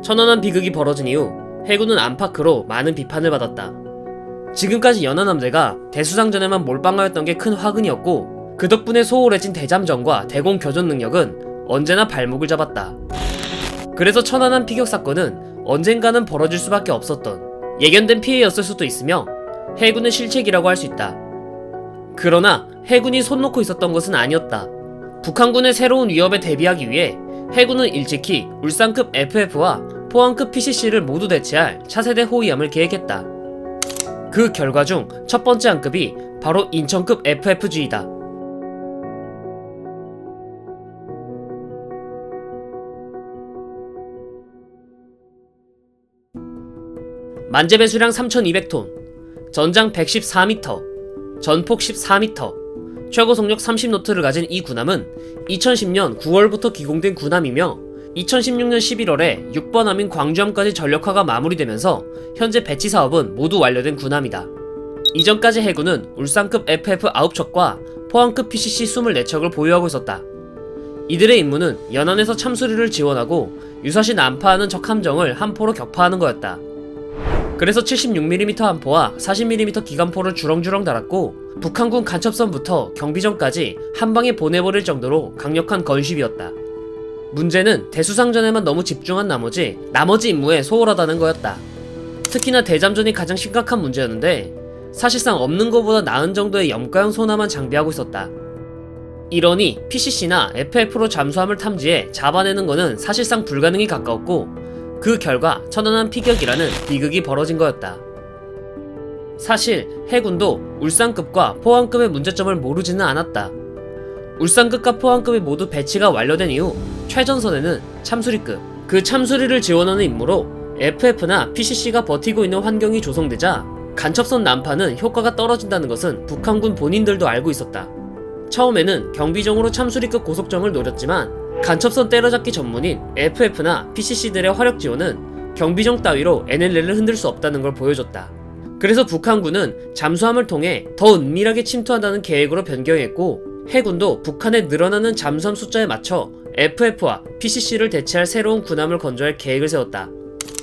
천안함 비극이 벌어진 이후 해군은 안팎으로 많은 비판을 받았다. 지금까지 연안함대가 대수상전에만 몰빵하였던 게 큰 화근이었고, 그 덕분에 소홀해진 대잠전과 대공 교전 능력은 언제나 발목을 잡았다. 그래서 천안함 피격 사건은 언젠가는 벌어질 수밖에 없었던 예견된 피해였을 수도 있으며 해군의 실책이라고 할 수 있다. 그러나 해군이 손 놓고 있었던 것은 아니었다. 북한군의 새로운 위협에 대비하기 위해 해군은 일찍이 울산급 FF와 포항급 PCC를 모두 대체할 차세대 호위함을 계획했다. 그 결과 중 첫 번째 함급이 바로 인천급 FFG이다. 만재 배수량 3200톤, 전장 114m, 전폭 14m, 최고 속력 30노트를 가진 이 군함은 2010년 9월부터 기공된 군함이며 2016년 11월에 6번함인 광주함까지 전력화가 마무리되면서 현재 배치 사업은 모두 완료된 군함이다. 이전까지 해군은 울산급 FF 9척과 포항급 PCC 24척을 보유하고 있었다. 이들의 임무는 연안에서 참수리를 지원하고 유사시 난파하는 적 함정을 함포로 격파하는 거였다. 그래서 76mm 함포와 40mm 기관포를 주렁주렁 달았고 북한군 간첩선부터 경비정까지 한방에 보내버릴 정도로 강력한 건쉽이었다. 문제는 대수상전에만 너무 집중한 나머지 임무에 소홀하다는 거였다. 특히나 대잠전이 가장 심각한 문제였는데 사실상 없는 것보다 나은 정도의 염가형 소나만 장비하고 있었다. 이러니 PCC나 FF로 잠수함을 탐지해 잡아내는 것은 사실상 불가능에 가까웠고 그 결과 천안함 피격이라는 비극이 벌어진 거였다. 사실 해군도 울산급과 포항급의 문제점을 모르지는 않았다. 울산급과 포항급이 모두 배치가 완료된 이후 최전선에는 참수리급, 그 참수리를 지원하는 임무로 FF나 PCC가 버티고 있는 환경이 조성되자 간첩선 난파는 효과가 떨어진다는 것은 북한군 본인들도 알고 있었다. 처음에는 경비정으로 참수리급 고속정을 노렸지만 간첩선 때려잡기 전문인 FF나 PCC들의 화력 지원은 경비정 따위로 NLL을 흔들 수 없다는 걸 보여줬다. 그래서 북한군은 잠수함을 통해 더 은밀하게 침투한다는 계획으로 변경했고 해군도 북한의 늘어나는 잠수함 숫자에 맞춰 FF와 PCC를 대체할 새로운 군함을 건조할 계획을 세웠다.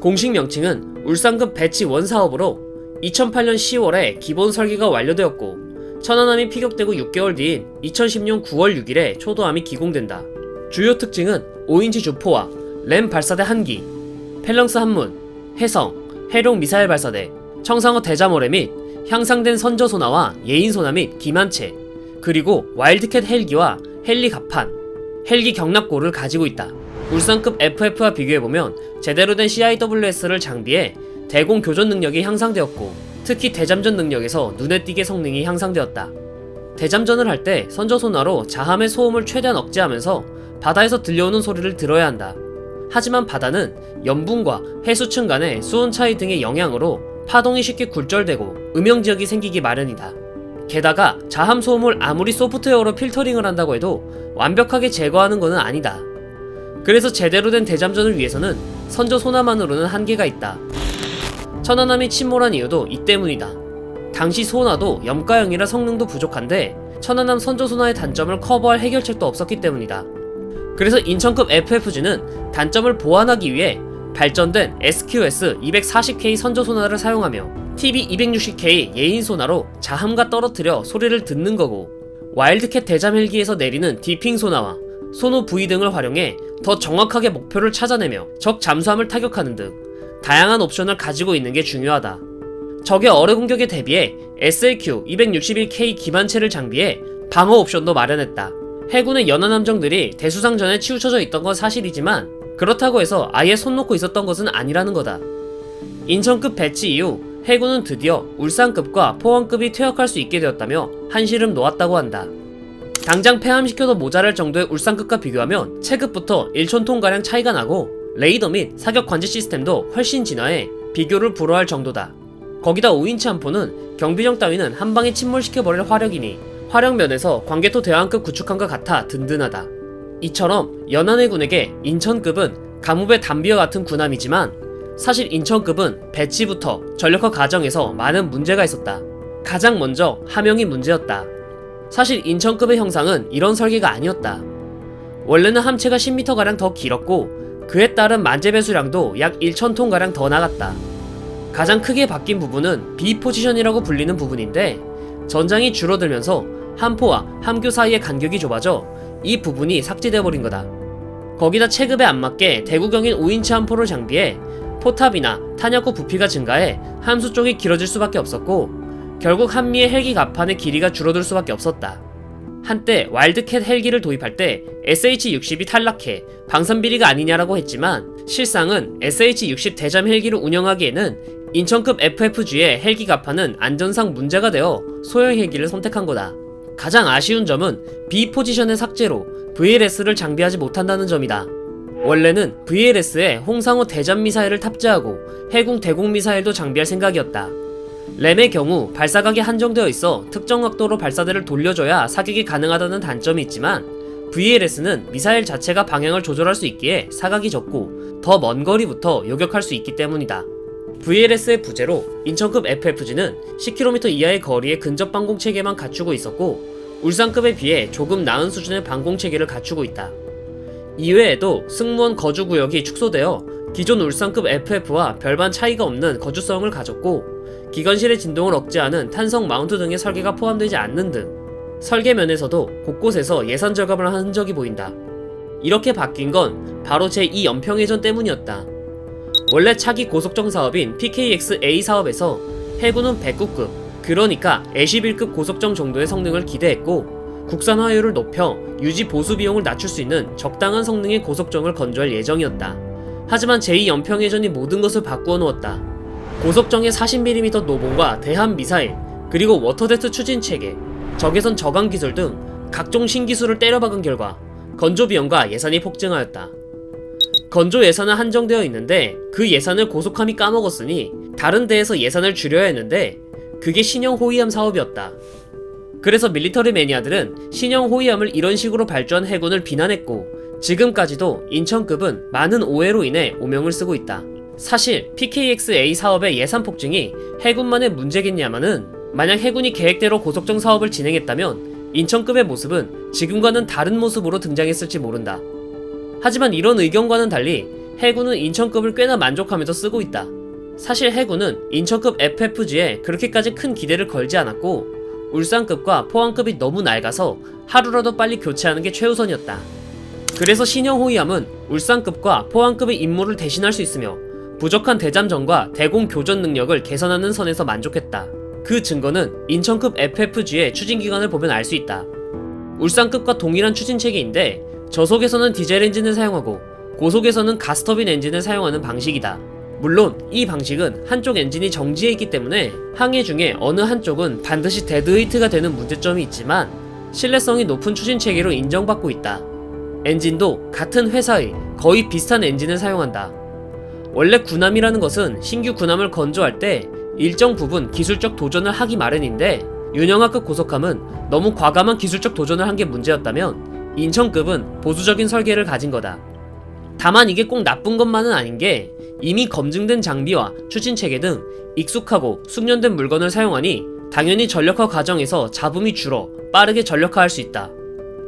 공식 명칭은 울산급 배치 1 사업으로 2008년 10월에 기본 설계가 완료되었고 천안함이 피격되고 6개월 뒤인 2010년 9월 6일에 초도함이 기공된다. 주요 특징은 5인치 주포와 램 발사대 1기, 펠렁스 한문, 해성, 해룡 미사일 발사대, 청상호 대잠어뢰 및 향상된 선저소나와 예인소나 및 기만체, 그리고 와일드캣 헬기와 헬리 갑판, 헬기 경납고를 가지고 있다. 울산급 FF와 비교해보면 제대로 된 CIWS를 장비해 대공 교전 능력이 향상되었고 특히 대잠전 능력에서 눈에 띄게 성능이 향상되었다. 대잠전을 할 때 선저소나로 자함의 소음을 최대한 억제하면서 바다에서 들려오는 소리를 들어야 한다. 하지만 바다는 염분과 해수층 간의 수온 차이 등의 영향으로 파동이 쉽게 굴절되고 음영지역이 생기기 마련이다. 게다가 자함 소음을 아무리 소프트웨어로 필터링을 한다고 해도 완벽하게 제거하는 것은 아니다. 그래서 제대로 된 대잠전을 위해서는 선저소나만으로는 한계가 있다. 천안함이 침몰한 이유도 이 때문이다. 당시 소나도 염가형이라 성능도 부족한데 천안함 선저소나의 단점을 커버할 해결책도 없었기 때문이다. 그래서 인천급 FFG는 단점을 보완하기 위해 발전된 SQS 240K 선저소나를 사용하며 TB 260K 예인소나로 자함과 떨어뜨려 소리를 듣는 거고 와일드캣 대잠 헬기에서 내리는 디핑 소나와 소노 V 등을 활용해 더 정확하게 목표를 찾아내며 적 잠수함을 타격하는 등 다양한 옵션을 가지고 있는 게 중요하다. 적의 어뢰 공격에 대비해 SLQ 261K 기반체를 장비해 방어 옵션도 마련했다. 해군의 연안 함정들이 대수상전에 치우쳐져 있던 건 사실이지만 그렇다고 해서 아예 손 놓고 있었던 것은 아니라는 거다. 인천급 배치 이후 해군은 드디어 울산급과 포항급이 퇴역할 수 있게 되었다며 한시름 놓았다고 한다. 당장 폐함시켜도 모자랄 정도의 울산급과 비교하면 체급부터 1촌톤가량 차이가 나고 레이더 및 사격 관제 시스템도 훨씬 진화해 비교를 불허할 정도다. 거기다 5인치 함포는 경비정 따위는 한방에 침몰시켜버릴 화력이니 화력면에서 광개토 대왕급 구축함과 같아 든든하다. 이처럼 연안해군에게 인천급은 가무배 담비와 같은 군함이지만 사실 인천급은 배치부터 전력화 과정에서 많은 문제가 있었다. 가장 먼저 함형이 문제였다. 사실 인천급의 형상은 이런 설계가 아니었다. 원래는 함체가 10m가량 더 길었고 그에 따른 만재 배수량도 약 1,000톤가량 더 나갔다. 가장 크게 바뀐 부분은 B 포지션이라고 불리는 부분인데 전장이 줄어들면서 함포와 함교 사이의 간격이 좁아져 이 부분이 삭제되어 버린 거다. 거기다 체급에 안 맞게 대구경인 5인치 함포를 장비해 포탑이나 탄약 후 부피가 증가해 함수 쪽이 길어질 수밖에 없었고 결국 한미의 헬기 갑판의 길이가 줄어들 수밖에 없었다. 한때 와일드캣 헬기를 도입할 때 SH-60이 탈락해 방산비리가 아니냐라고 했지만 실상은 SH-60 대잠 헬기를 운영하기에는 인천급 FFG의 헬기 갑판은 안전상 문제가 되어 소형 헬기를 선택한 거다. 가장 아쉬운 점은 B 포지션의 삭제로 VLS를 장비하지 못한다는 점이다. 원래는 VLS에 홍상호 대잠 미사일을 탑재하고 해궁 대공 미사일도 장비할 생각이었다. 램의 경우 발사각이 한정되어 있어 특정 각도로 발사대를 돌려줘야 사격이 가능하다는 단점이 있지만 VLS는 미사일 자체가 방향을 조절할 수 있기에 사각이 적고 더 먼 거리부터 요격할 수 있기 때문이다. VLS의 부재로 인천급 FFG는 10km 이하의 거리의 근접 방공 체계만 갖추고 있었고 울산급에 비해 조금 나은 수준의 방공 체계를 갖추고 있다. 이외에도 승무원 거주 구역이 축소되어 기존 울산급 FF와 별반 차이가 없는 거주성을 가졌고 기관실의 진동을 억제하는 탄성 마운트 등의 설계가 포함되지 않는 등 설계 면에서도 곳곳에서 예산 절감을 한 흔적이 보인다. 이렇게 바뀐 건 바로 제2 연평해전 때문이었다. 원래 차기 고속정 사업인 PKX-A 사업에서 해군은 109급, 그러니까 A11급 고속정 정도의 성능을 기대했고 국산화율을 높여 유지 보수 비용을 낮출 수 있는 적당한 성능의 고속정을 건조할 예정이었다. 하지만 제2 연평해전이 모든 것을 바꾸어 놓았다. 고속정의 40mm 노봉과 대함 미사일, 그리고 워터제트 추진 체계, 적외선 저감 기술 등 각종 신기술을 때려박은 결과 건조 비용과 예산이 폭증하였다. 건조 예산은 한정되어 있는데 그 예산을 고속함이 까먹었으니 다른 데에서 예산을 줄여야 했는데 그게 신형 호위함 사업이었다. 그래서 밀리터리 매니아들은 신형 호위함을 이런 식으로 발주한 해군을 비난했고 지금까지도 인천급은 많은 오해로 인해 오명을 쓰고 있다. 사실 PKX-A 사업의 예산 폭증이 해군만의 문제겠냐마는 만약 해군이 계획대로 고속정 사업을 진행했다면 인천급의 모습은 지금과는 다른 모습으로 등장했을지 모른다. 하지만 이런 의견과는 달리 해군은 인천급을 꽤나 만족하면서 쓰고 있다. 사실 해군은 인천급 FFG에 그렇게까지 큰 기대를 걸지 않았고 울산급과 포항급이 너무 낡아서 하루라도 빨리 교체하는 게 최우선이었다. 그래서 신형 호위함은 울산급과 포항급의 임무를 대신할 수 있으며 부족한 대잠전과 대공 교전 능력을 개선하는 선에서 만족했다. 그 증거는 인천급 FFG의 추진기간을 보면 알 수 있다. 울산급과 동일한 추진 체계인데 저속에서는 디젤 엔진을 사용하고 고속에서는 가스터빈 엔진을 사용하는 방식이다. 물론 이 방식은 한쪽 엔진이 정지해 있기 때문에 항해 중에 어느 한쪽은 반드시 데드웨이트가 되는 문제점이 있지만 신뢰성이 높은 추진 체계로 인정받고 있다. 엔진도 같은 회사의 거의 비슷한 엔진을 사용한다. 원래 군함이라는 것은 신규 군함을 건조할 때 일정 부분 기술적 도전을 하기 마련인데 윤영하급 고속함은 너무 과감한 기술적 도전을 한 게 문제였다면 인천급은 보수적인 설계를 가진 거다. 다만 이게 꼭 나쁜 것만은 아닌 게 이미 검증된 장비와 추진 체계 등 익숙하고 숙련된 물건을 사용하니 당연히 전력화 과정에서 잡음이 줄어 빠르게 전력화할 수 있다.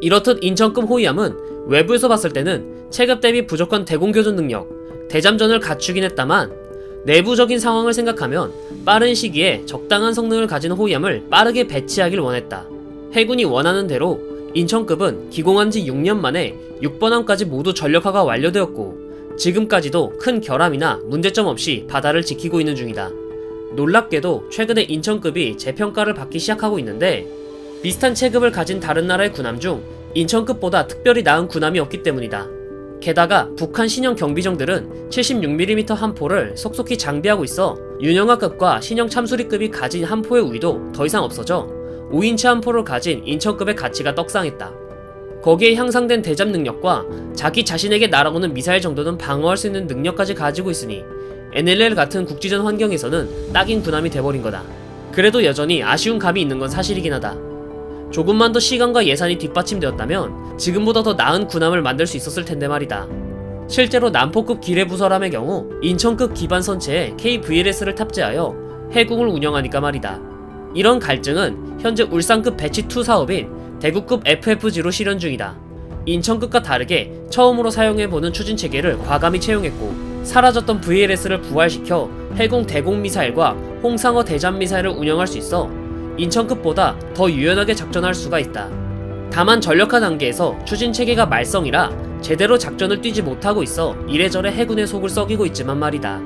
이렇듯 인천급 호위함은 외부에서 봤을 때는 체급 대비 부족한 대공교전 능력, 대잠전을 갖추긴 했다만 내부적인 상황을 생각하면 빠른 시기에 적당한 성능을 가진 호위함을 빠르게 배치하길 원했다. 해군이 원하는 대로 인천급은 기공한 지 6년 만에 6번함까지 모두 전력화가 완료되었고 지금까지도 큰 결함이나 문제점 없이 바다를 지키고 있는 중이다. 놀랍게도 최근에 인천급이 재평가를 받기 시작하고 있는데 비슷한 체급을 가진 다른 나라의 군함 중 인천급보다 특별히 나은 군함이 없기 때문이다. 게다가 북한 신형 경비정들은 76mm 함포를 속속히 장비하고 있어 윤영하급과 신형 참수리급이 가진 함포의 우위도 더 이상 없어져 5인치 함포를 가진 인천급의 가치가 떡상했다. 거기에 향상된 대잠 능력과 자기 자신에게 날아오는 미사일 정도는 방어할 수 있는 능력까지 가지고 있으니 NLL 같은 국지전 환경에서는 딱인 군함이 돼버린 거다. 그래도 여전히 아쉬운 감이 있는 건 사실이긴 하다. 조금만 더 시간과 예산이 뒷받침되었다면 지금보다 더 나은 군함을 만들 수 있었을 텐데 말이다. 실제로 남포급 기뢰부설함의 경우 인천급 기반 선체에 KVLS를 탑재하여 해궁을 운영하니까 말이다. 이런 갈증은 현재 울산급 배치2 사업인 대구급 FFG로 실현 중이다. 인천급과 다르게 처음으로 사용해보는 추진체계를 과감히 채용했고, 사라졌던 VLS를 부활시켜 해공 대공 미사일과 홍상어 대잠 미사일을 운영할 수 있어 인천급보다 더 유연하게 작전할 수가 있다. 다만 전력화 단계에서 추진체계가 말썽이라 제대로 작전을 뛰지 못하고 있어 이래저래 해군의 속을 썩이고 있지만 말이다.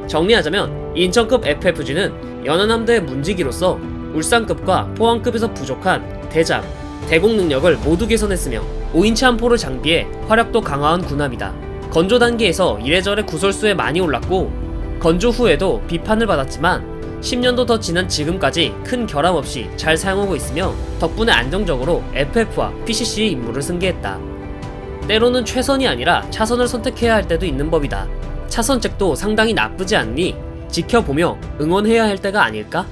정리하자면 인천급 FFG는 연안함대의 문지기로서 울산급과 포항급에서 부족한 대잠, 대공 능력을 모두 개선했으며 5인치 함포를 장비해 화력도 강화한 군함이다. 건조 단계에서 이래저래 구설수에 많이 올랐고, 건조 후에도 비판을 받았지만 10년도 더 지난 지금까지 큰 결함 없이 잘 사용하고 있으며 덕분에 안정적으로 FF와 PCC의 임무를 승계했다. 때로는 최선이 아니라 차선을 선택해야 할 때도 있는 법이다. 차선책도 상당히 나쁘지 않으니 지켜보며 응원해야 할 때가 아닐까?